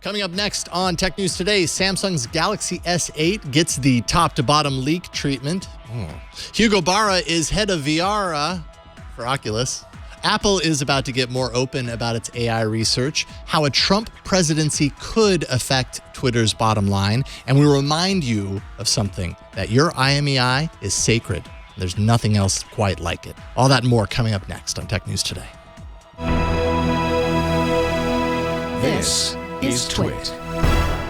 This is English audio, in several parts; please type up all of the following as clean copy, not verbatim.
Coming up next on Tech News Today, Samsung's Galaxy S8 gets the top-to-bottom leak treatment. Hugo Barra is head of VR for Oculus. Apple is about to get more open about its AI research, how a Trump presidency could affect Twitter's bottom line, and we remind you of something, that your IMEI is sacred. There's nothing else quite like it. All that and more coming up next on Tech News Today. This is Twit.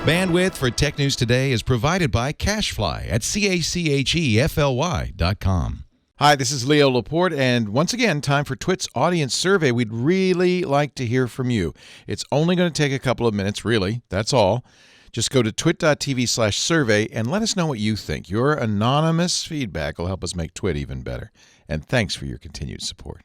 Bandwidth for Tech News Today is provided by CashFly at CACHEFLY.com. Hi, this is Leo Laporte, and once again, time for Twit's audience survey. We'd really like to hear from you. It's only going to take a couple of minutes, really. That's all. Just go to twit.tv/survey and let us know what you think. Your anonymous feedback will help us make Twit even better. And thanks for your continued support.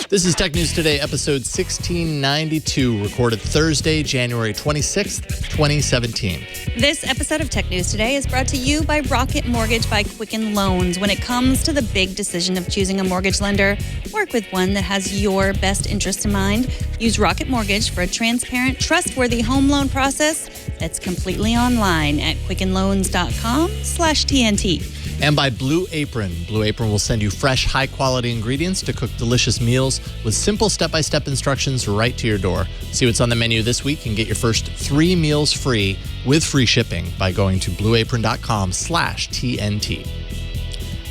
This is Tech News Today, episode 1692, recorded Thursday, January 26th, 2017. This episode of Tech News Today is brought to you by Rocket Mortgage by Quicken Loans. When it comes to the big decision of choosing a mortgage lender, work with one that has your best interest in mind. Use Rocket Mortgage for a transparent, trustworthy home loan process that's completely online at quickenloans.com/TNT. And by Blue Apron. Blue Apron will send you fresh, high-quality ingredients to cook delicious meals with simple step-by-step instructions right to your door. See what's on the menu this week and get your first 3 meals free with free shipping by going to blueapron.com/TNT.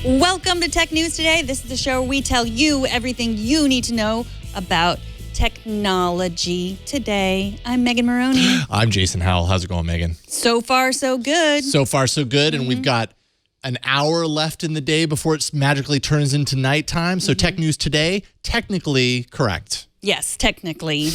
Welcome to Tech News Today. This is the show where we tell you everything you need to know about technology. Today, I'm Megan Maroney. I'm Jason Howell. How's it going, Megan? So far, so good. So far, so good. And we've got an hour left in the day before it magically turns into nighttime. So Tech News Today, technically correct. Yes, technically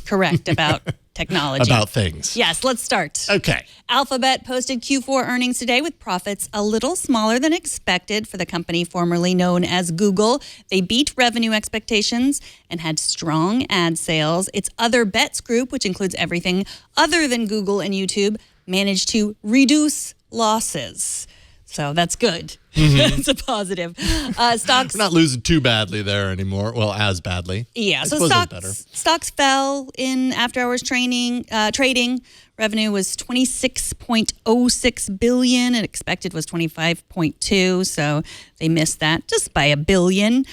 correct about technology. About things. Yes, let's start. Okay. Alphabet posted Q4 earnings today with profits a little smaller than expected for the company formerly known as Google. They beat revenue expectations and had strong ad sales. Its Other Bets group, which includes everything other than Google and YouTube, managed to reduce losses. So that's good. That's a positive. Stocks. We're not losing too badly there anymore. Well, as badly. Yeah. So stocks fell in after-hours trading. Revenue was $26.06 billion. And expected was $25.2. So they missed that just by $1 billion.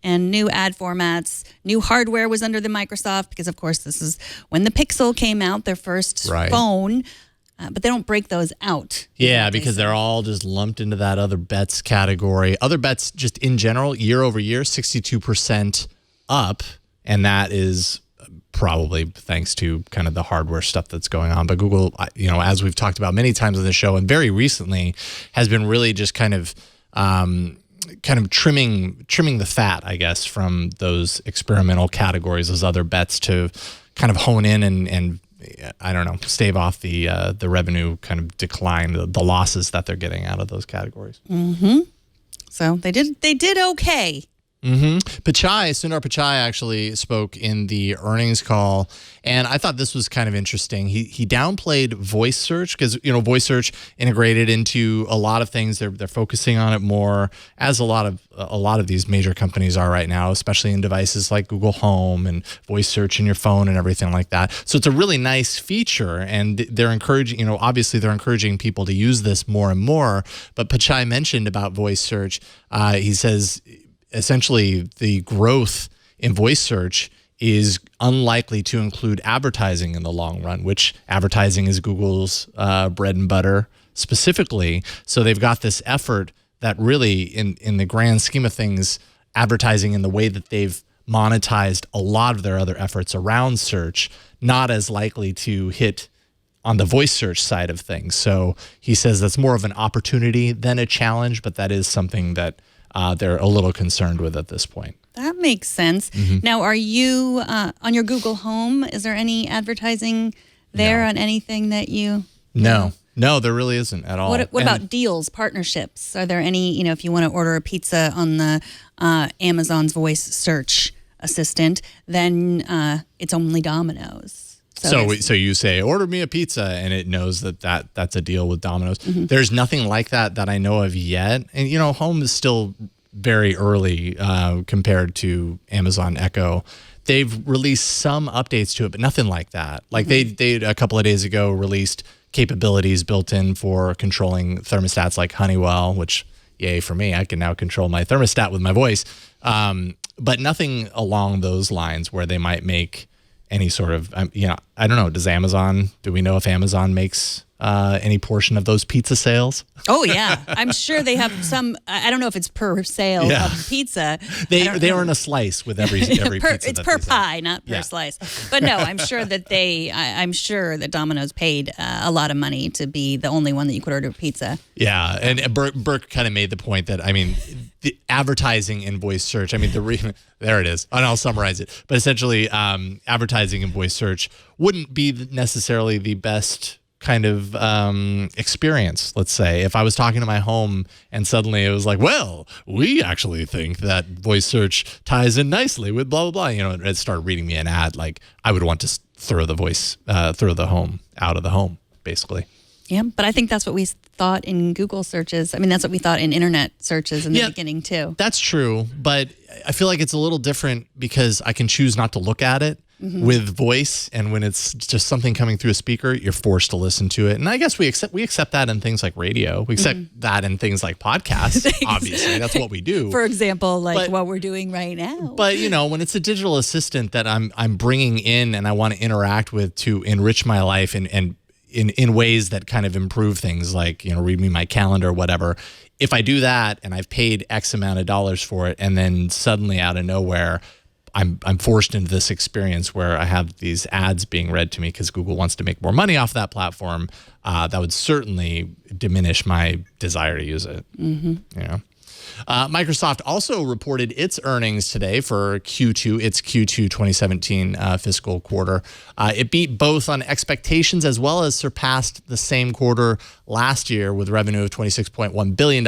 And new ad formats, new hardware was under the Microsoft because, of course, this is when the Pixel came out, their first phone. But they don't break those out. Yeah, because they're all just lumped into that Other Bets category. Other Bets, just in general, year over year, 62% up. And that is probably thanks to kind of the hardware stuff that's going on. But Google, as we've talked about many times on the show and very recently, has been really just kind of trimming the fat, I guess, from those experimental categories, those Other Bets, to kind of hone in and I don't know, stave off the revenue kind of decline, the losses that they're getting out of those categories. So they did okay. Sundar Pichai actually spoke in the earnings call, and I thought this was kind of interesting. He downplayed voice search because voice search integrated into a lot of things. They're focusing on it more, as a lot of these major companies are right now, especially in devices like Google Home and voice search in your phone and everything like that. So it's a really nice feature, and they're encouraging. Obviously they're encouraging people to use this more and more. But Pichai mentioned about voice search. He says, essentially, the growth in voice search is unlikely to include advertising in the long run, which advertising is Google's bread and butter specifically. So they've got this effort that really, in the grand scheme of things, advertising in the way that they've monetized a lot of their other efforts around search, not as likely to hit on the voice search side of things. So he says that's more of an opportunity than a challenge, but that is something that they're a little concerned with at this point. That makes sense. Now, are you on your Google Home? Is there any advertising there on anything that you? No, there really isn't at all. What about deals, partnerships? Are there any? If you want to order a pizza on the Amazon's voice search assistant, then it's only Domino's. So you say, order me a pizza, and it knows that's a deal with Domino's. There's nothing like that I know of yet. And, Home is still very early compared to Amazon Echo. They've released some updates to it, but nothing like that. Like they a couple of days ago released capabilities built in for controlling thermostats like Honeywell, which, yay for me, I can now control my thermostat with my voice. But nothing along those lines where they might make any sort of, I don't know. Do we know if Amazon makes any portion of those pizza sales? Oh, yeah. I'm sure they have some, I don't know if it's per sale of pizza. They earn a slice with every pizza. It's per pie, not per slice. But no, I'm sure that I'm sure that Domino's paid a lot of money to be the only one that you could order pizza. Yeah. And Burke kind of made the point that, the advertising in voice search, there it is, and I'll summarize it. But essentially, advertising in voice search wouldn't be necessarily the best kind of experience. Let's say if I was talking to my home and suddenly it was like, well, we actually think that voice search ties in nicely with blah, blah, blah, it started reading me an ad, like I would want to throw the home out of the home, basically. Yeah, but I think that's what we thought in Google searches. That's what we thought in internet searches in the beginning too. That's true, but I feel like it's a little different because I can choose not to look at it. With voice, and when it's just something coming through a speaker, you're forced to listen to it. And I guess we accept that in things like radio. We accept that in things like podcasts. Obviously, that's what we do. For example, what we're doing right now. But when it's a digital assistant that I'm bringing in and I want to interact with to enrich my life and in ways that kind of improve things, like read me my calendar or whatever. If I do that and I've paid X amount of dollars for it, and then suddenly out of nowhere, I'm forced into this experience where I have these ads being read to me because Google wants to make more money off that platform, that would certainly diminish my desire to use it. Microsoft also reported its earnings today for its Q2 2017 fiscal quarter. It beat both on expectations as well as surpassed the same quarter last year with revenue of $26.1 billion.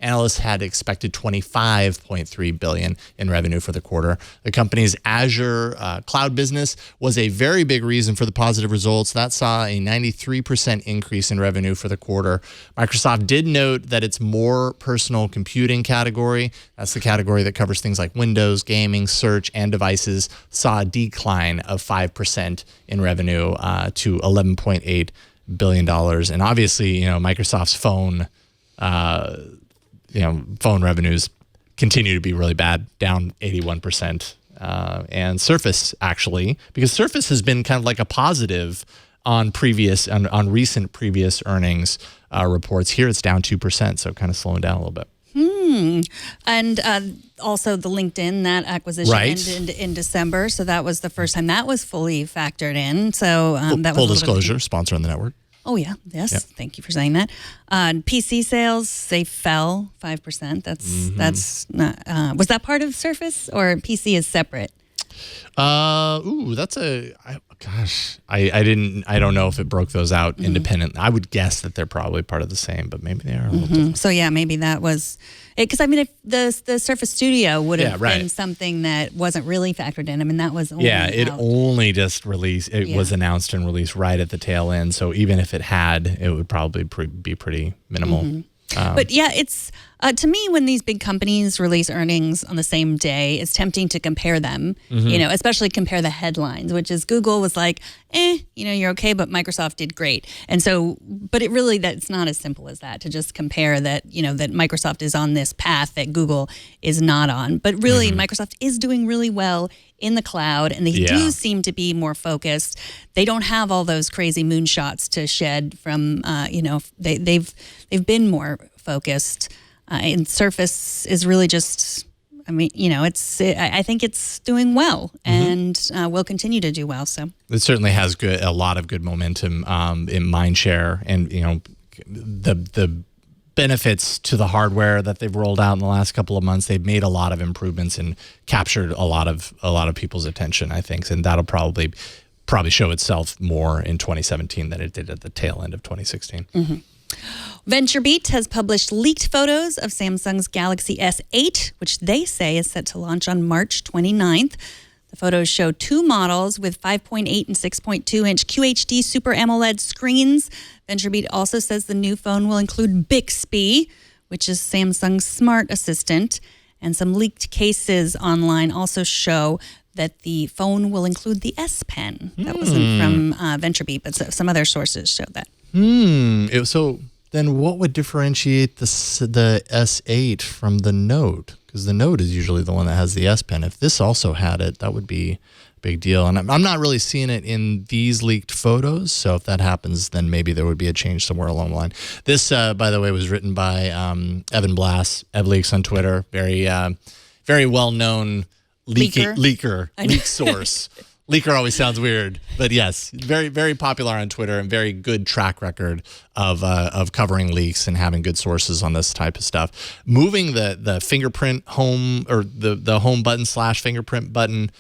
Analysts had expected $25.3 billion in revenue for the quarter. The company's Azure cloud business was a very big reason for the positive results. That saw a 93% increase in revenue for the quarter. Microsoft did note that its more personal computing category, that's the category that covers things like Windows, gaming, search, and devices, saw a decline of 5% in revenue to $11.8 billion. And obviously, Microsoft's phone revenues continue to be really bad, down 81%. And Surface, actually, because Surface has been kind of like a positive on recent previous earnings reports. Here it's down 2%, so kind of slowing down a little bit. And also the LinkedIn, that acquisition ended in December, so that was the first time that was fully factored in. So that was full disclosure, sponsor on the network. Oh yeah, yes. Yep. Thank you for saying that. PC sales, they fell 5%. That's not. Was that part of Surface, or PC is separate? That's I don't know if it broke those out independently. I would guess that they're probably part of the same, but maybe they are a little different. So yeah, maybe that was it. Because if the Surface Studio would have been something that wasn't really factored in. That was only only just released. It was announced and released right at the tail end. So even if it had, it would probably be pretty minimal. But yeah, it's to me, when these big companies release earnings on the same day, it's tempting to compare them, especially compare the headlines, which is Google was like, you're okay, but Microsoft did great. And so, but that's not as simple as that, to just compare that, that Microsoft is on this path that Google is not on. But really, Microsoft is doing really well in the cloud, and they do seem to be more focused. They don't have all those crazy moonshots to shed from, they've been more focused. And Surface is really just, I think it's doing well, and will continue to do well. So it certainly has a lot of good momentum in mindshare, and the benefits to the hardware that they've rolled out in the last couple of months. They've made a lot of improvements and captured a lot of people's attention, I think, and that'll probably show itself more in 2017 than it did at the tail end of 2016. VentureBeat has published leaked photos of Samsung's Galaxy S8, which they say is set to launch on March 29th. The photos show two models with 5.8 and 6.2-inch QHD Super AMOLED screens. VentureBeat also says the new phone will include Bixby, which is Samsung's smart assistant. And some leaked cases online also show that the phone will include the S Pen. That wasn't from VentureBeat, but some other sources showed that. So then what would differentiate the S8 from the Note? Because the Note is usually the one that has the S Pen. If this also had it, that would be a big deal. And I'm not really seeing it in these leaked photos. So if that happens, then maybe there would be a change somewhere along the line. This, by the way, was written by Evan Blass, EvLeaks on Twitter. Very well-known leak source. Leaker always sounds weird, but yes, very, very popular on Twitter and very good track record of covering leaks and having good sources on this type of stuff. Moving the fingerprint home or the home button / fingerprint button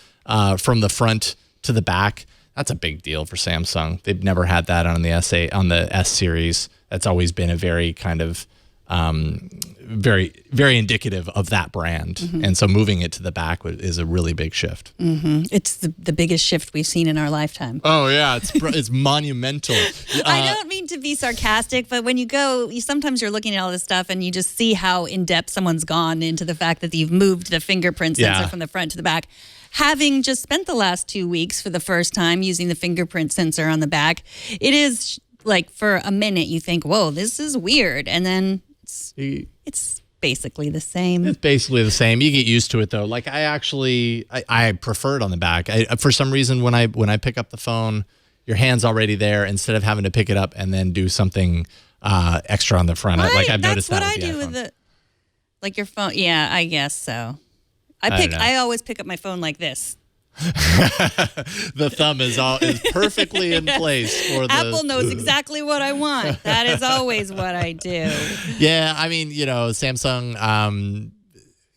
from the front to the back, that's a big deal for Samsung. They've never had that on the S8 on the S series. That's always been a very kind of very, very indicative of that brand. And so moving it to the back is a really big shift. It's the biggest shift we've seen in our lifetime. Oh, yeah. It's monumental. I don't mean to be sarcastic, but when sometimes you're looking at all this stuff and you just see how in-depth someone's gone into the fact that you've moved the fingerprint sensor from the front to the back. Having just spent the last 2 weeks for the first time using the fingerprint sensor on the back, it is like for a minute you think, whoa, this is weird. And then it's basically the same. It's basically the same. You get used to it though. Like I prefer it on the back. For some reason, when I pick up the phone, your hand's already there instead of having to pick it up and then do something extra on the front. I've noticed that. That's what I do with your phone. Yeah, I guess so. I always pick up my phone like this. The thumb is perfectly in place for the Apple knows exactly what I want. That is always what I do. Yeah, I mean, Samsung.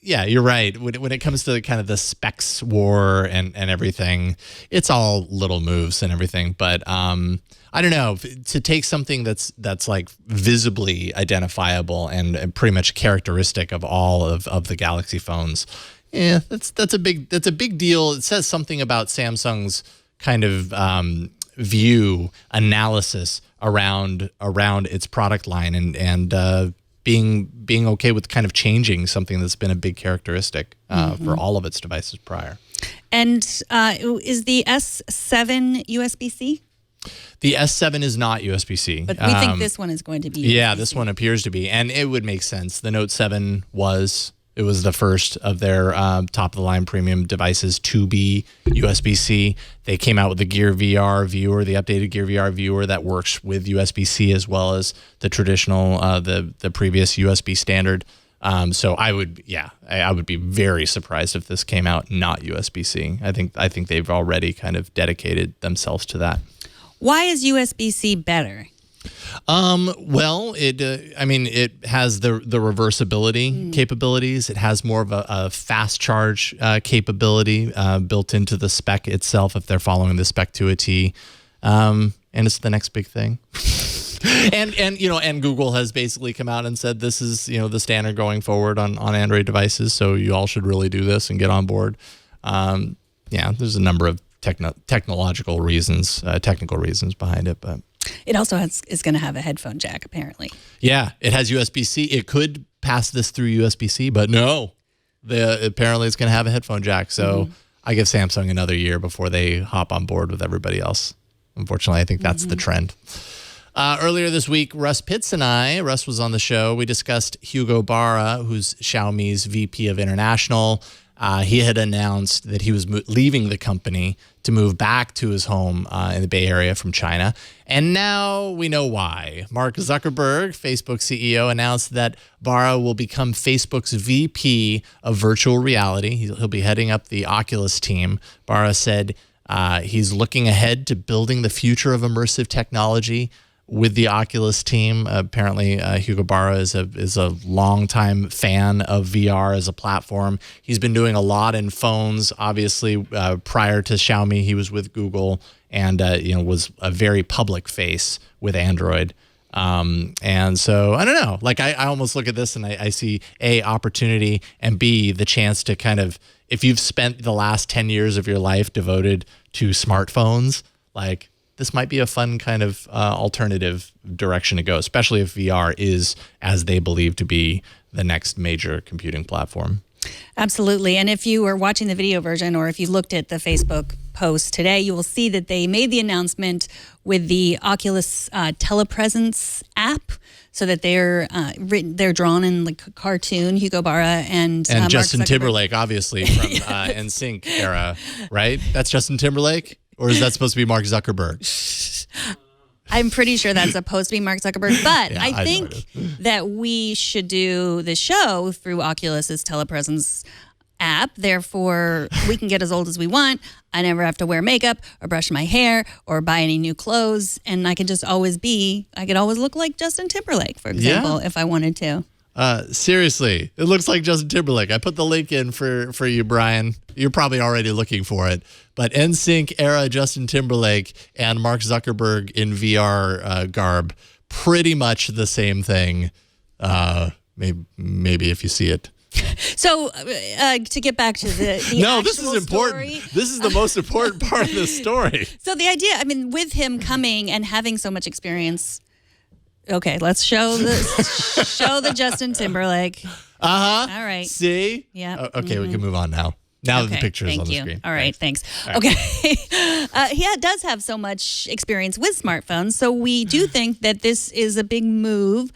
Yeah, you're right. When it comes to kind of the specs war and everything, it's all little moves and everything. But I don't know, to take something that's like visibly identifiable and pretty much characteristic of all of the Galaxy phones. Yeah, that's a big deal. It says something about Samsung's kind of analysis around its product line and being okay with kind of changing something that's been a big characteristic for all of its devices prior. And is the S7 USB-C? The S7 is not USB-C. But we think this one is going to be USB-C. Yeah, this one appears to be. And it would make sense. The Note 7 was the first of their top-of-the-line premium devices to be USB-C. They came out with the Gear VR viewer, the updated Gear VR viewer that works with USB-C as well as the traditional, the previous USB standard. So I would be very surprised if this came out not USB-C. I think they've already kind of dedicated themselves to that. Why is USB-C better? Well, it has the reversibility capabilities. It has more of a fast charge capability built into the spec itself if they're following the spec to a T. And it's the next big thing. and Google has basically come out and said this is, the standard going forward on Android devices. So you all should really do this and get on board. There's a number of technical reasons behind it, but it also is going to have a headphone jack, apparently. Yeah, it has USB-C. It could pass this through USB-C, but no. Apparently it's going to have a headphone jack. So I give Samsung another year before they hop on board with everybody else. Unfortunately, I think that's the trend. Earlier this week, Russ Pitts and Russ was on the show. We discussed Hugo Barra, who's Xiaomi's VP of International. He had announced that he was leaving the company to move back to his home in the Bay Area from China. And now we know why. Mark Zuckerberg, Facebook CEO, announced that Barra will become Facebook's VP of virtual reality. He'll be heading up the Oculus team. Barra said he's looking ahead to building the future of immersive technology with the Oculus team. Apparently, Hugo Barra is a longtime fan of VR as a platform. He's been doing a lot in phones. Obviously, prior to Xiaomi, he was with Google and was a very public face with Android. And so I don't know. Like I almost look at this and I see A, opportunity, and B, the chance to kind of if you've spent the last 10 years of your life devoted to smartphones, like this might be a fun kind of alternative direction to go, especially if VR is, as they believe to be, the next major computing platform. Absolutely. And if you were watching the video version or if you looked at the Facebook post today, you will see that they made the announcement with the Oculus telepresence app, so that they're drawn in like a cartoon, Hugo Barra and Justin Mark Zuckerberg. Timberlake, obviously from NSYNC era, right? That's Justin Timberlake, or is that supposed to be Mark Zuckerberg? I'm pretty sure that's supposed to be Mark Zuckerberg, but Yeah, I think that we should do the show through Oculus's telepresence app. Therefore, we can get as old as we want. I never have to wear makeup or brush my hair or buy any new clothes, and I could just always look like Justin Timberlake, for example, if I wanted to. Seriously, it looks like Justin Timberlake. I put the link in for you, Brian. You're probably already looking for it. But NSYNC era Justin Timberlake and Mark Zuckerberg in VR garb, pretty much the same thing. Maybe if you see it. So to get back to the no, this is actual important. story. This is the most important part of the story. So the idea, I mean, with him coming and having so much experience. Okay, let's show the Justin Timberlake. All right. See? Yeah. Okay, we can move on now. Now that the picture is on the screen. All right, thanks. Okay. He does have so much experience with smartphones, so we do think that this is a big move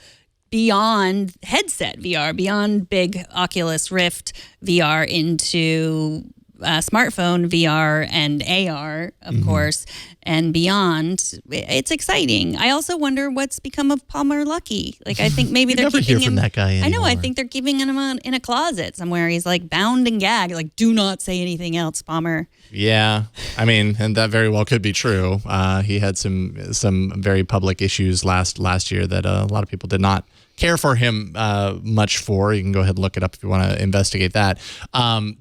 beyond headset VR, beyond big Oculus Rift VR into smartphone VR and AR, of course, and beyond. It's exciting. I also wonder what's become of Palmer Luckey. Like, I think maybe they're never keeping hear from him. that guy I know. I anymore. think they're keeping him in a closet somewhere. He's like bound and gagged. Like, do not say anything else, Palmer. Yeah, I mean, and that very well could be true. He had some very public issues last year that a lot of people did not care for him much for. You can go ahead and look it up if you want to investigate that.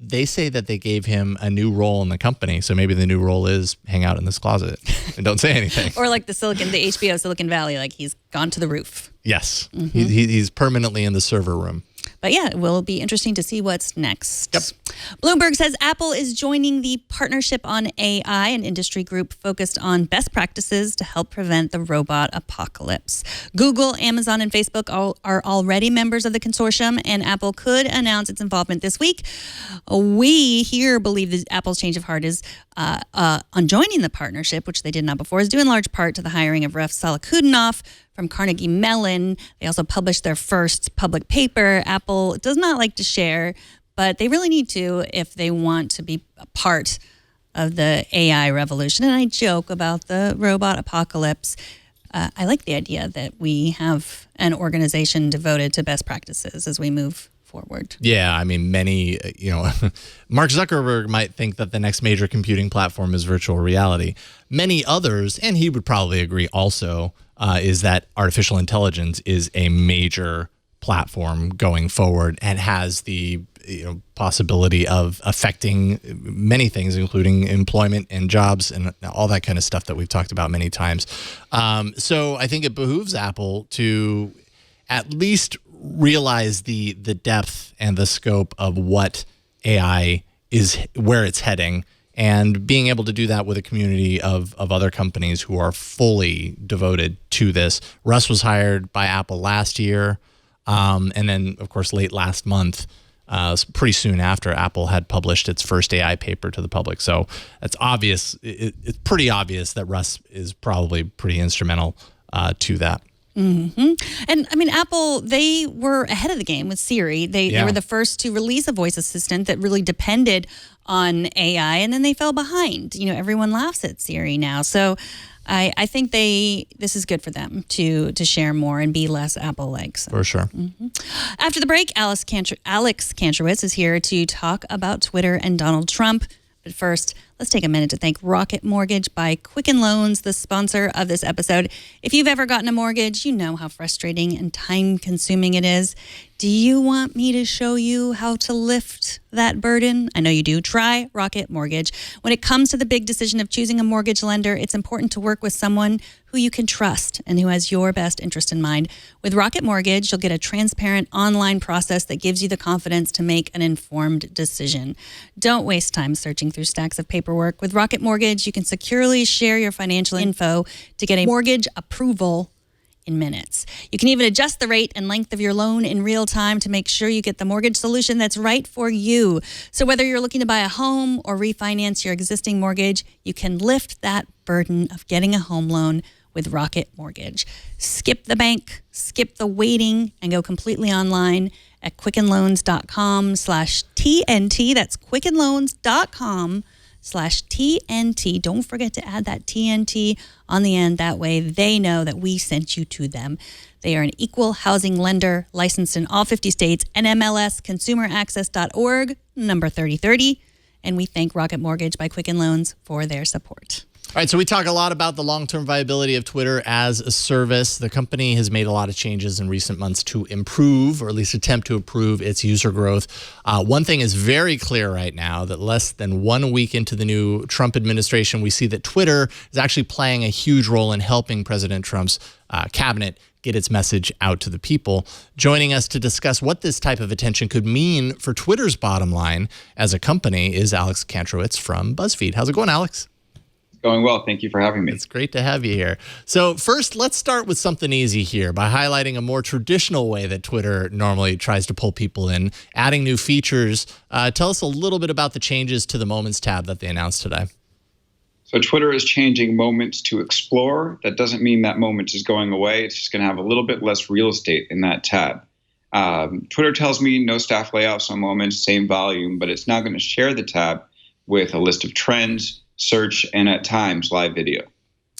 They say that they gave him a new role in the company, so maybe the new role is hang out in this closet and don't say anything. Or like the HBO Silicon Valley, like he's gone to the roof. Yes, he's permanently in the server room. But yeah, it will be interesting to see what's next. Yep. Bloomberg says Apple is joining the Partnership on AI, an industry group focused on best practices to help prevent the robot apocalypse. Google, Amazon, and Facebook are already members of the consortium, and Apple could announce its involvement this week. We here believe that Apple's change of heart is on joining the partnership, which they did not before, is due in large part to the hiring of Ref Salakudinov from Carnegie Mellon. They also published their first public paper. Apple does not like to share, but they really need to if they want to be a part of the AI revolution. And I joke about the robot apocalypse. I like the idea that we have an organization devoted to best practices as we move forward. Yeah, I mean, many, Mark Zuckerberg might think that the next major computing platform is virtual reality. Many others, and he would probably agree also, is that artificial intelligence is a major platform going forward and has the possibility of affecting many things, including employment and jobs and all that kind of stuff that we've talked about many times. So I think it behooves Apple to at least realize the depth and the scope of what AI is, where it's heading, and being able to do that with a community of other companies who are fully devoted to this. Russ was hired by Apple last year, and then, of course, late last month, pretty soon after Apple had published its first AI paper to the public. So it's obvious, it's pretty obvious that Russ is probably pretty instrumental to that. Mm-hmm. And I mean, Apple, they were ahead of the game with Siri. They were the first to release a voice assistant that really depended on AI, and then they fell behind. Everyone laughs at Siri now. So I think this is good for them to share more and be less Apple-like. So. For sure. Mm-hmm. After the break, Alex Kantrowitz is here to talk about Twitter and Donald Trump. But first, let's take a minute to thank Rocket Mortgage by Quicken Loans, the sponsor of this episode. If you've ever gotten a mortgage, you know how frustrating and time-consuming it is. Do you want me to show you how to lift that burden? I know you do. Try Rocket Mortgage. When it comes to the big decision of choosing a mortgage lender, it's important to work with someone who you can trust and who has your best interest in mind. With Rocket Mortgage, you'll get a transparent online process that gives you the confidence to make an informed decision. Don't waste time searching through stacks of paperwork. With Rocket Mortgage, you can securely share your financial info to get a mortgage approval in minutes. You can even adjust the rate and length of your loan in real time to make sure you get the mortgage solution that's right for you. So whether you're looking to buy a home or refinance your existing mortgage, you can lift that burden of getting a home loan with Rocket Mortgage. Skip the bank, skip the waiting, and go completely online at quickenloans.com/TNT. That's quickenloans.com/TNT. Don't forget to add that TNT on the end. That way they know that we sent you to them. They are an equal housing lender licensed in all 50 states, NMLS consumeraccess.org, number 3030. And we thank Rocket Mortgage by Quicken Loans for their support. All right, so we talk a lot about the long-term viability of Twitter as a service. The company has made a lot of changes in recent months to improve, or at least attempt to improve, its user growth. One thing is very clear right now, that less than 1 week into the new Trump administration, we see that Twitter is actually playing a huge role in helping President Trump's cabinet get its message out to the people. Joining us to discuss what this type of attention could mean for Twitter's bottom line as a company is Alex Kantrowitz from BuzzFeed. How's it going, Alex? Going well. Thank you for having me. It's great to have you here. So first, let's start with something easy here by highlighting a more traditional way that Twitter normally tries to pull people in, adding new features. Tell us a little bit about the changes to the Moments tab that they announced today. So Twitter is changing Moments to Explore. That doesn't mean that Moments is going away. It's just going to have a little bit less real estate in that tab. Twitter tells me no staff layoffs on Moments, same volume, but it's now going to share the tab with a list of trends, search, and at times live video.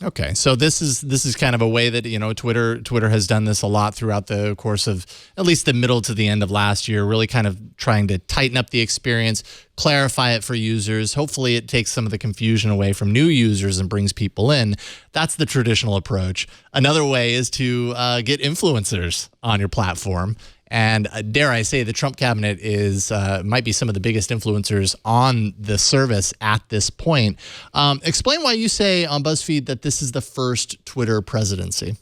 Okay, so this is kind of a way that, you know, Twitter has done this a lot throughout the course of at least the middle to the end of last year, really kind of trying to tighten up the experience, clarify it for users. Hopefully it takes some of the confusion away from new users and brings people in. That's the traditional approach. Another way is to get influencers on your platform. And dare I say, the Trump cabinet might be some of the biggest influencers on the service at this point. Explain why you say on BuzzFeed that this is the first Twitter presidency.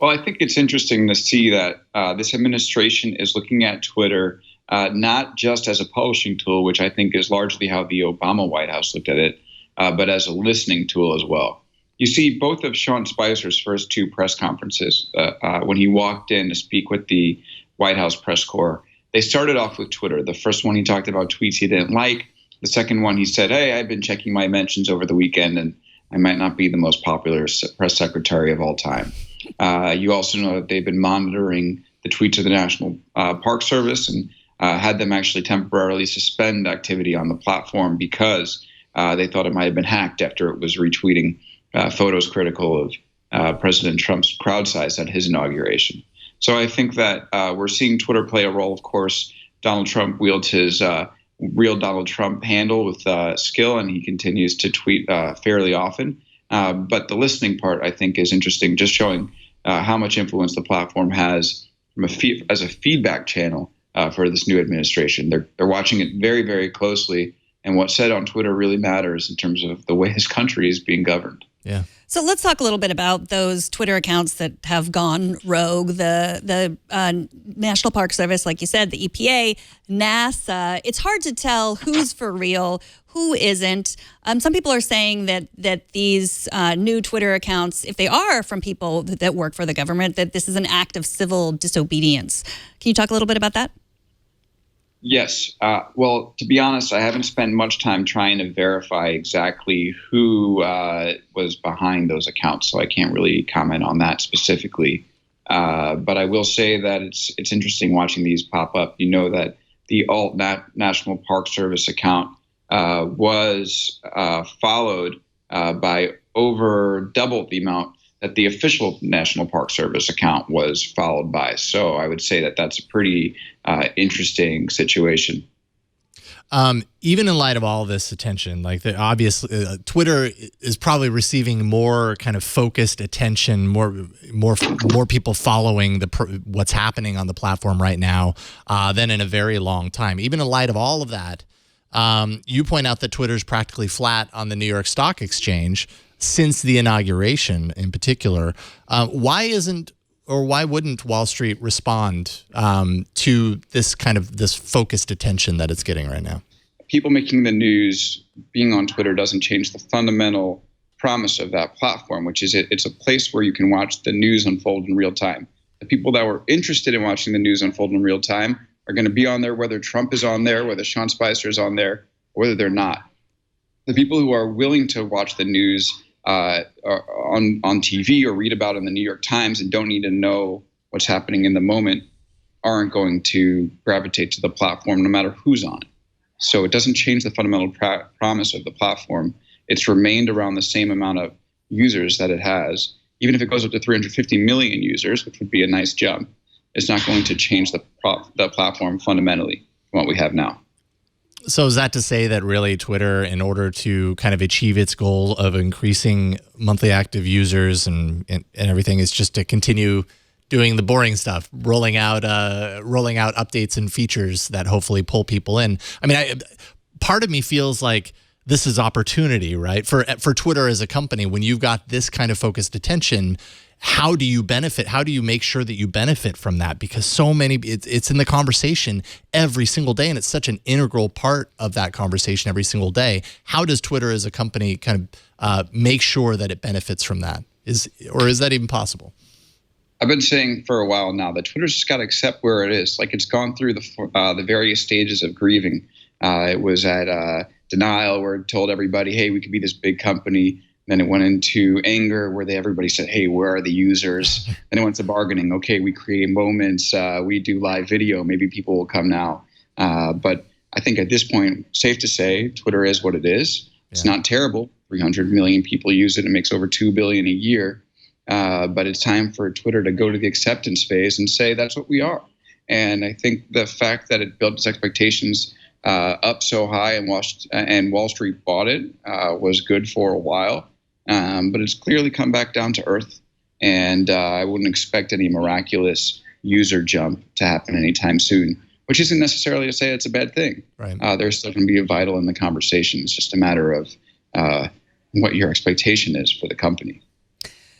Well, I think it's interesting to see that this administration is looking at Twitter not just as a publishing tool, which I think is largely how the Obama White House looked at it, but as a listening tool as well. You see both of Sean Spicer's first two press conferences, when he walked in to speak with the White House press corps, they started off with Twitter. The first one, he talked about tweets he didn't like. The second one, he said, hey, I've been checking my mentions over the weekend, and I might not be the most popular press secretary of all time. You also know that they've been monitoring the tweets of the National Park Service and had them actually temporarily suspend activity on the platform because they thought it might have been hacked after it was retweeting photos critical of President Trump's crowd size at his inauguration. So I think that we're seeing Twitter play a role. Of course, Donald Trump wields his real Donald Trump handle with skill, and he continues to tweet fairly often. But the listening part, I think, is interesting, just showing how much influence the platform has from as a feedback channel for this new administration. They're watching it very, very closely, and what's said on Twitter really matters in terms of the way his country is being governed. Yeah. So let's talk a little bit about those Twitter accounts that have gone rogue. The National Park Service, like you said, the EPA, NASA. It's hard to tell who's for real, who isn't. Some people are saying that these new Twitter accounts, if they are from people that work for the government, that this is an act of civil disobedience. Can you talk a little bit about that? Yes. Well, to be honest, I haven't spent much time trying to verify exactly who was behind those accounts, so I can't really comment on that specifically. But I will say that it's interesting watching these pop up. You know that the National Park Service account was followed by over double the amount that the official National Park Service account was followed by. So I would say that that's a pretty interesting situation. Even in light of all this attention, like obviously Twitter is probably receiving more kind of focused attention, more people following what's happening on the platform right now than in a very long time. Even in light of all of that, you point out that Twitter's practically flat on the New York Stock Exchange since the inauguration in particular. Why wouldn't Wall Street respond to this focused attention that it's getting right now? People making the news, being on Twitter doesn't change the fundamental promise of that platform, which is it's a place where you can watch the news unfold in real time. The people that were interested in watching the news unfold in real time are going to be on there, whether Trump is on there, whether Sean Spicer is on there, or whether they're not. The people who are willing to watch the news on TV or read about it in the New York Times and don't need to know what's happening in the moment aren't going to gravitate to the platform no matter who's on it. So it doesn't change the fundamental promise of the platform. It's remained around the same amount of users that it has. Even if it goes up to 350 million users, which would be a nice jump, it's not going to change the platform fundamentally from what we have now. So is that to say that really Twitter, in order to kind of achieve its goal of increasing monthly active users and everything, is just to continue doing the boring stuff, rolling out updates and features that hopefully pull people in? I mean, part of me feels like this is opportunity, right? For Twitter as a company, when you've got this kind of focused attention, how do you benefit? How do you make sure that you benefit from that? Because so many, it's in the conversation every single day, and it's such an integral part of that conversation every single day. How does Twitter as a company kind of make sure that it benefits from that? Is that even possible? I've been saying for a while now that Twitter's just got to accept where it is. Like, it's gone through the various stages of grieving. It was at denial, where it told everybody, hey, we could be this big company. Then it went into anger, where everybody said, hey, where are the users? Then it went to bargaining. Okay, we create moments. We do live video. Maybe people will come now. But I think at this point, safe to say, Twitter is what it is. It's not terrible. 300 million people use it. It makes over $2 billion a year. But it's time for Twitter to go to the acceptance phase and say that's what we are. And I think the fact that it built its expectations up so high and Wall Street bought it was good for a while. But it's clearly come back down to earth. And I wouldn't expect any miraculous user jump to happen anytime soon, which isn't necessarily to say it's a bad thing. Right. They're still going to be vital in the conversation. It's just a matter of what your expectation is for the company.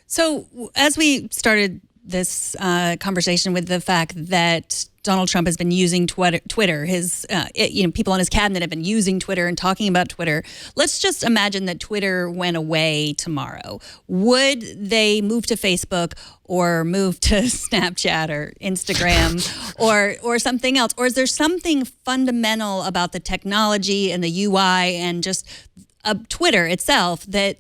So as we started this conversation with the fact that Donald Trump has been using Twitter, his people on his cabinet have been using Twitter and talking about Twitter. Let's just imagine that Twitter went away tomorrow. Would they move to Facebook or move to Snapchat or Instagram or something else? Or is there something fundamental about the technology and the UI and just Twitter itself that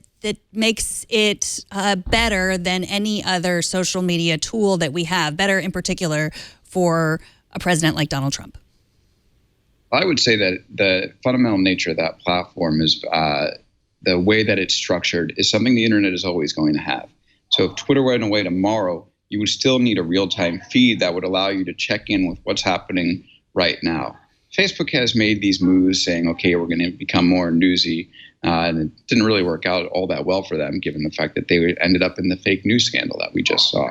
makes it better than any other social media tool that we have, better in particular for a president like Donald Trump? I would say that the fundamental nature of that platform is the way that it's structured is something the internet is always going to have. So if Twitter went away tomorrow, you would still need a real-time feed that would allow you to check in with what's happening right now. Facebook has made these moves saying, okay, we're going to become more newsy. And it didn't really work out all that well for them, given the fact that they ended up in the fake news scandal that we just saw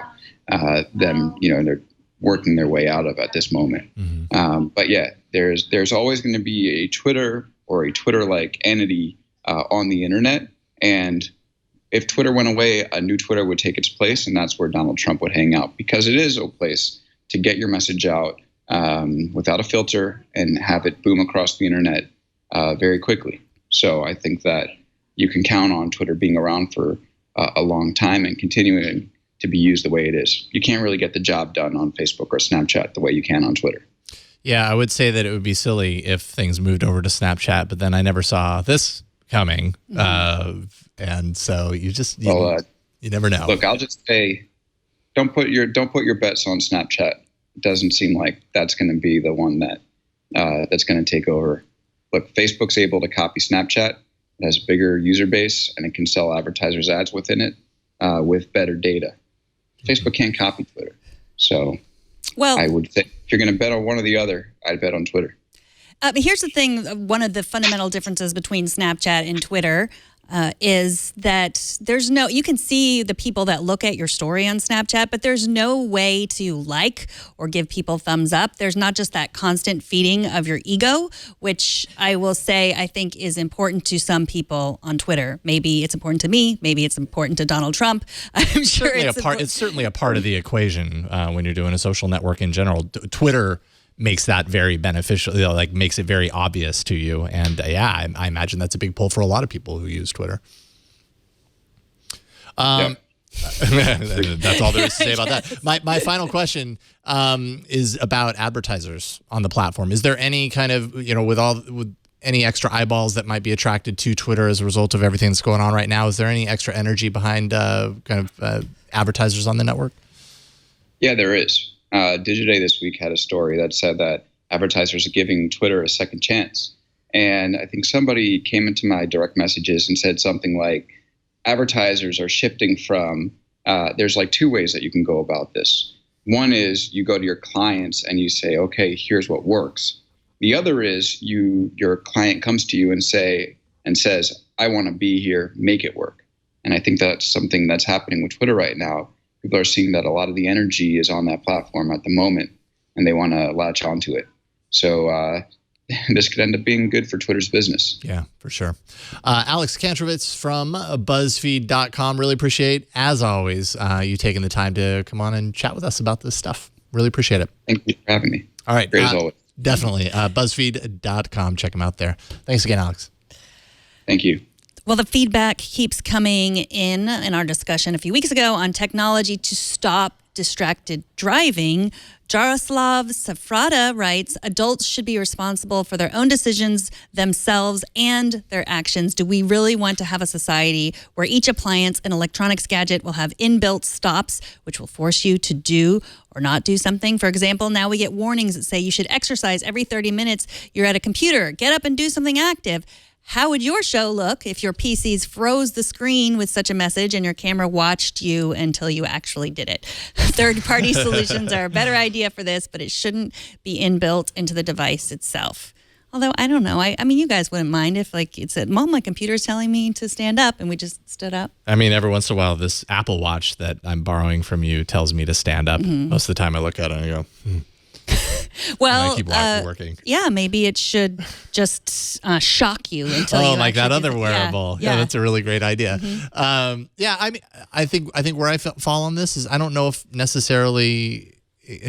they're working their way out of at this moment. Mm-hmm. But yeah, there's always going to be a Twitter or a Twitter-like entity on the internet. And if Twitter went away, a new Twitter would take its place, and that's where Donald Trump would hang out, because it is a place to get your message out without a filter and have it boom across the internet very quickly. So I think that you can count on Twitter being around for a long time and continuing to be used the way it is. You can't really get the job done on Facebook or Snapchat the way you can on Twitter. Yeah, I would say that it would be silly if things moved over to Snapchat, but then I never saw this coming. And so you never know. Look, I'll just say, don't put your bets on Snapchat. It doesn't seem like that's going to be the one that's going to take over. Look, Facebook's able to copy Snapchat. It has a bigger user base, and it can sell advertisers ads within it with better data. Facebook can't copy Twitter. So I would say if you're going to bet on one or the other, I'd bet on Twitter. But here's the thing. One of the fundamental differences between Snapchat and Twitter is that you can see the people that look at your story on Snapchat, but there's no way to like or give people thumbs up. There's not just that constant feeding of your ego, which I will say I think is important to some people on Twitter. Maybe it's important to me. Maybe it's important to Donald Trump. I'm sure it's certainly a part of the equation when you're doing a social network in general. Twitter makes that very beneficial, like makes it very obvious to you. And I imagine that's a big pull for a lot of people who use Twitter. That's all there is to say about that. My final question is about advertisers on the platform. Is there any kind of, with any extra eyeballs that might be attracted to Twitter as a result of everything that's going on right now? Is there any extra energy behind advertisers on the network? Yeah, there is. Digiday this week had a story that said that advertisers are giving Twitter a second chance. And I think somebody came into my direct messages and said something like, advertisers are shifting from, there's like two ways that you can go about this. One is you go to your clients and you say, okay, here's what works. The other is your client comes to you and says, I want to be here, make it work. And I think that's something that's happening with Twitter right now. People are seeing that a lot of the energy is on that platform at the moment, and they want to latch onto it. So this could end up being good for Twitter's business. Yeah, for sure. Alex Kantrovitz from BuzzFeed.com. Really appreciate, as always, you taking the time to come on and chat with us about this stuff. Really appreciate it. Thank you for having me. All right. Great as always. Definitely. BuzzFeed.com. Check them out there. Thanks again, Alex. Thank you. Well, the feedback keeps coming in our discussion a few weeks ago on technology to stop distracted driving. Jaroslav Safrada writes, adults should be responsible for their own decisions themselves and their actions. Do we really want to have a society where each appliance and electronics gadget will have inbuilt stops, which will force you to do or not do something? For example, now we get warnings that say you should exercise every 30 minutes you're at a computer. Get up and do something active. How would your show look if your PCs froze the screen with such a message and your camera watched you until you actually did it? Third-party solutions are a better idea for this, but it shouldn't be inbuilt into the device itself. Although, I don't know. I mean, you guys wouldn't mind if, like, it said, Mom, my computer's telling me to stand up, and we just stood up. I mean, every once in a while, this Apple Watch that I'm borrowing from you tells me to stand up. Mm-hmm. Most of the time I look at it and I go, Well, I keep working. Yeah, maybe it should just shock you until you like that other do wearable. Yeah, that's a really great idea. Mm-hmm. I mean, I think where I fall on this is I don't know if necessarily,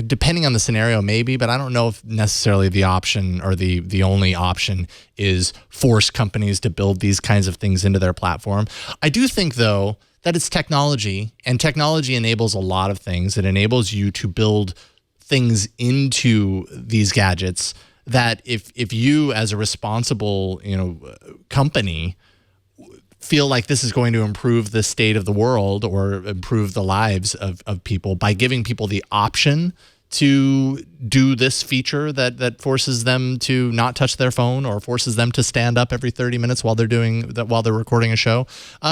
depending on the scenario, maybe, but I don't know if necessarily the option or the only option is force companies to build these kinds of things into their platform. I do think, though, that it's technology, and technology enables a lot of things. It enables you to build things into these gadgets that if you as a responsible company feel like this is going to improve the state of the world or improve the lives of people by giving people the option to do this feature that forces them to not touch their phone or forces them to stand up every 30 minutes while they're recording a show,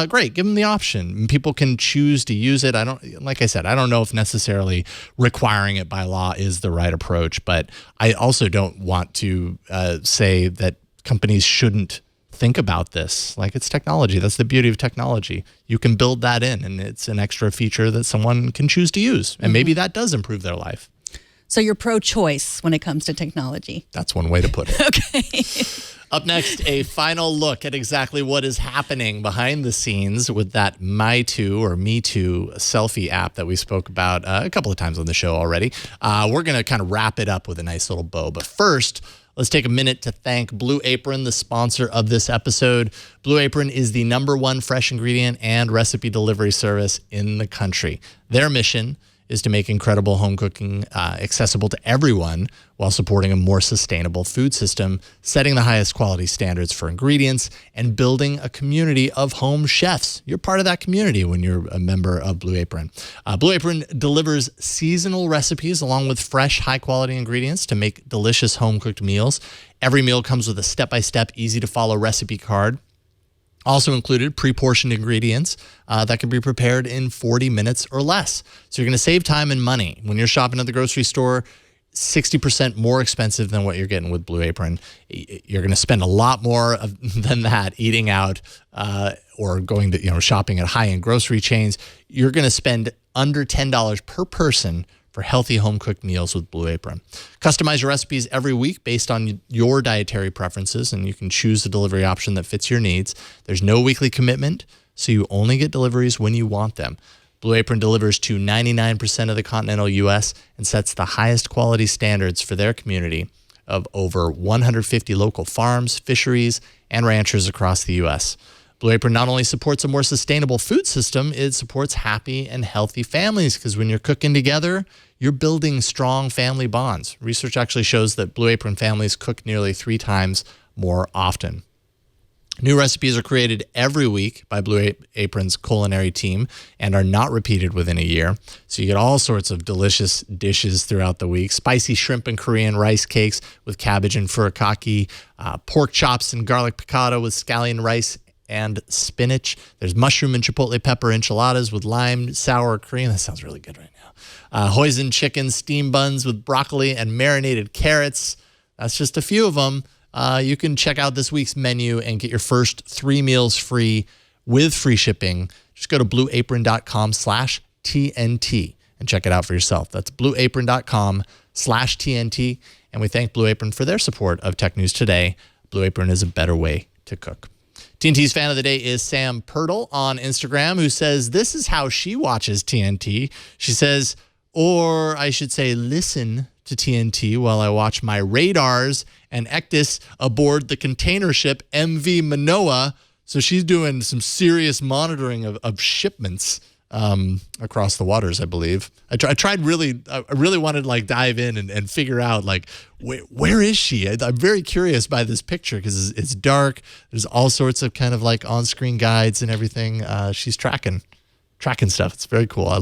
great, give them the option. People can choose to use it. Like I said, I don't know if necessarily requiring it by law is the right approach, but I also don't want to say that companies shouldn't think about this. Like, it's technology. That's the beauty of technology. You can build that in, and it's an extra feature that someone can choose to use, and maybe that does improve their life. So you're pro-choice when it comes to technology. That's one way to put it. Okay. Up next, a final look at exactly what is happening behind the scenes with that Me Too selfie app that we spoke about a couple of times on the show already. We're going to kind of wrap it up with a nice little bow. But first, let's take a minute to thank Blue Apron, the sponsor of this episode. Blue Apron is the #1 fresh ingredient and recipe delivery service in the country. Their mission is to make incredible home cooking accessible to everyone while supporting a more sustainable food system, setting the highest quality standards for ingredients, and building a community of home chefs. You're part of that community when you're a member of Blue Apron. Blue Apron delivers seasonal recipes along with fresh, high-quality ingredients to make delicious home-cooked meals. Every meal comes with a step-by-step, easy-to-follow recipe card. Also included pre-portioned ingredients that can be prepared in 40 minutes or less. So you're going to save time and money. When you're shopping at the grocery store, 60% more expensive than what you're getting with Blue Apron. You're going to spend a lot more than that eating out or going to shopping at high-end grocery chains. You're going to spend under $10 per person for healthy home-cooked meals with Blue Apron. Customize your recipes every week based on your dietary preferences, and you can choose a delivery option that fits your needs. There's no weekly commitment, so you only get deliveries when you want them. Blue Apron delivers to 99% of the continental U.S. and sets the highest quality standards for their community of over 150 local farms, fisheries, and ranchers across the U.S. Blue Apron not only supports a more sustainable food system, it supports happy and healthy families, because when you're cooking together, you're building strong family bonds. Research actually shows that Blue Apron families cook nearly 3 times more often. New recipes are created every week by Blue Apron's culinary team and are not repeated within a year. So you get all sorts of delicious dishes throughout the week. Spicy shrimp and Korean rice cakes with cabbage and furikake, pork chops and garlic piccata with scallion rice and spinach. There's mushroom and chipotle pepper enchiladas with lime, sour cream. That sounds really good right now. Hoisin chicken steam buns with broccoli and marinated carrots. That's just a few of them. You can check out this week's menu and get your first 3 meals free with free shipping. Just go to blueapron.com/TNT and check it out for yourself. That's blueapron.com/TNT. And we thank Blue Apron for their support of Tech News Today. Blue Apron is a better way to cook. TNT's fan of the day is Sam Pirtle on Instagram, who says this is how she watches TNT. She says, or I should say, listen to TNT while I watch my radars and ECDIS aboard the container ship MV Manoa. So she's doing some serious monitoring of shipments across the waters, I believe. I really wanted to dive in and figure out where is she? I'm very curious by this picture because it's dark. There's all sorts of kind of on-screen guides and everything. She's tracking stuff. It's very cool. I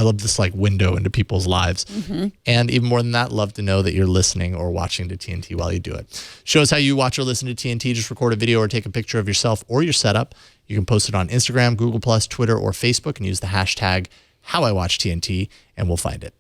love this window into people's lives. Mm-hmm. And even more than that, love to know that you're listening or watching to TNT while you do it. Show us how you watch or listen to TNT. Just record a video or take a picture of yourself or your setup. You can post it on Instagram, Google+, Twitter, or Facebook and use the hashtag HowIWatchTNT and we'll find it.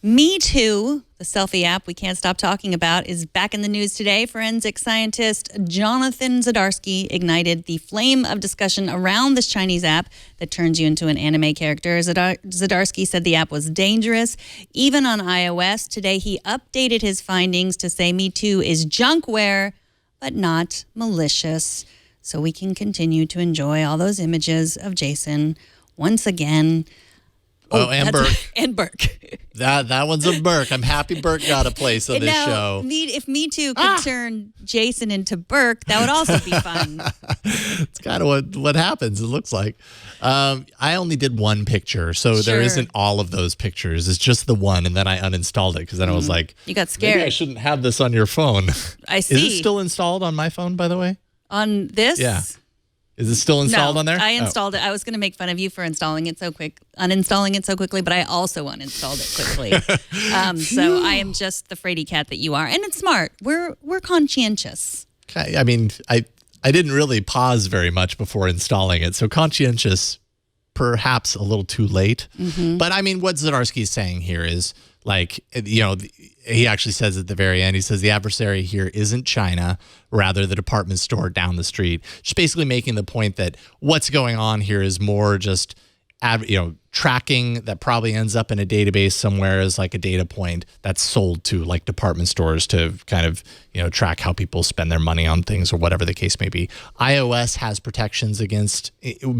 Me Too, the selfie app we can't stop talking about, is back in the news today. Forensic scientist Jonathan Zdarsky ignited the flame of discussion around this Chinese app that turns you into an anime character. Zdarsky said the app was dangerous, even on iOS. Today, he updated his findings to say Me Too is junkware, but not malicious. So we can continue to enjoy all those images of Jason once again. Oh, and Burke. And Burke. That one's a Burke. I'm happy Burke got a place on this show. If Me Too could turn Jason into Burke, that would also be fun. It's kind of what happens, it looks like. I only did one picture, so there isn't all of those pictures. It's just the one, and then I uninstalled it because then I was like, you got scared. Maybe I shouldn't have this on your phone. I see. Is it still installed on my phone, by the way? On this? Yeah. Is it still installed on there? I installed it. I was going to make fun of you for uninstalling it so quickly, but I also uninstalled it quickly. So I am just the fraidy cat that you are. And it's smart. We're conscientious. Okay. I mean, I didn't really pause very much before installing it. So conscientious, perhaps a little too late. Mm-hmm. But I mean, what Zdarsky's saying here is he actually says at the very end, he says the adversary here isn't China, rather the department store down the street. Just basically making the point that what's going on here is more just tracking that probably ends up in a database somewhere as a data point that's sold to department stores to kind of track how people spend their money on things or whatever the case may be. iOS has protections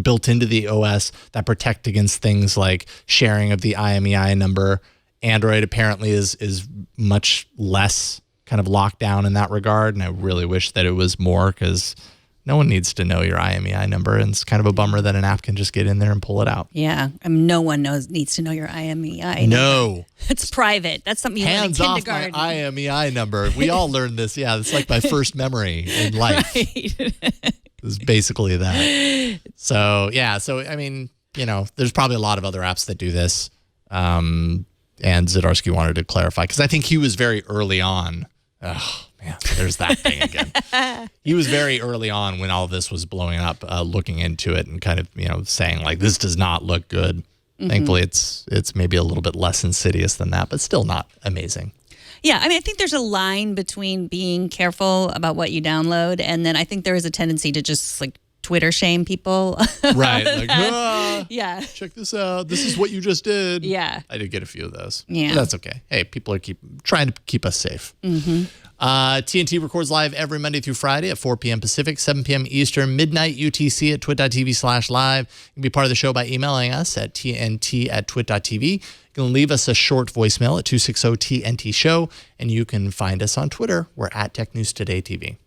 built into the OS that protect against things like sharing of the IMEI number. Android apparently is much less kind of locked down in that regard, and I really wish that it was more because no one needs to know your IMEI number, and it's kind of a bummer that an app can just get in there and pull it out. Yeah, no one needs to know your IMEI. No. It's private. That's something you learn in kindergarten. Hands off my IMEI number. We all learned this. Yeah, it's like my first memory in life. Right. It was basically that. So, yeah. So, I mean, there's probably a lot of other apps that do this. And Zdarsky wanted to clarify because I think he was very early on. Oh, man, there's that thing again. He was very early on when all this was blowing up, looking into it and kind of, saying this does not look good. Thankfully, it's maybe a little bit less insidious than that, but still not amazing. Yeah, I mean, I think there's a line between being careful about what you download, and then I think there is a tendency to just like Twitter shame people. Right. Like, yeah. Check this out. This is what you just did. Yeah. I did get a few of those. Yeah. But that's okay. Hey, people are trying to keep us safe. TNT records live every Monday through Friday at 4 p.m. Pacific, 7 p.m. Eastern, midnight UTC at twit.tv/live. You can be part of the show by emailing us at tnt@twit.tv. You can leave us a short voicemail at 260-TNT-SHOW, and you can find us on Twitter. We're at Tech News Today TV.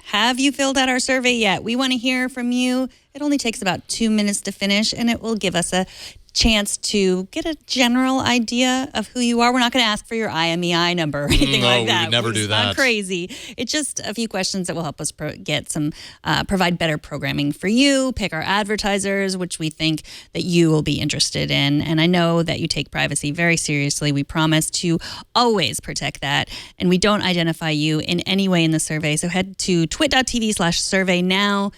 Have you filled out our survey yet? We want to hear from you. It only takes about 2 minutes to finish, and it will give us a chance to get a general idea of who you are. We're not going to ask for your IMEI number or anything like that. We would never do that. Not crazy. It's just a few questions that will help us provide better programming for you, pick our advertisers, which we think that you will be interested in. And I know that you take privacy very seriously. We promise to always protect that. And we don't identify you in any way in the survey. So head to twit.tv/survey now.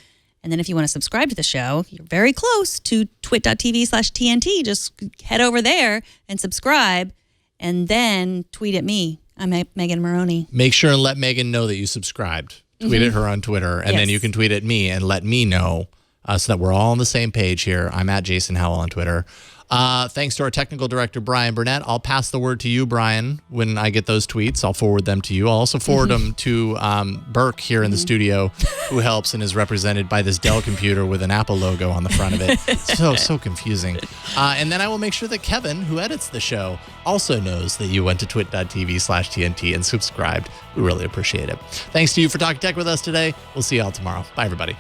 And then if you want to subscribe to the show, you're very close to twit.tv/TNT. Just head over there and subscribe, and then tweet at me. I'm Megan Maroney. Make sure and let Megan know that you subscribed. Tweet at her on Twitter, and then you can tweet at me and let me know so that we're all on the same page here. I'm at Jason Howell on Twitter. Thanks to our technical director, Brian Burnett. I'll pass the word to you, Brian, when I get those tweets. I'll forward them to you. I'll also forward them to Burke here in the studio, who helps and is represented by this Dell computer with an Apple logo on the front of it. So confusing. And then I will make sure that Kevin, who edits the show, also knows that you went to twit.tv/TNT and subscribed. We really appreciate it. Thanks to you for talking tech with us today. We'll see you all tomorrow. Bye, everybody.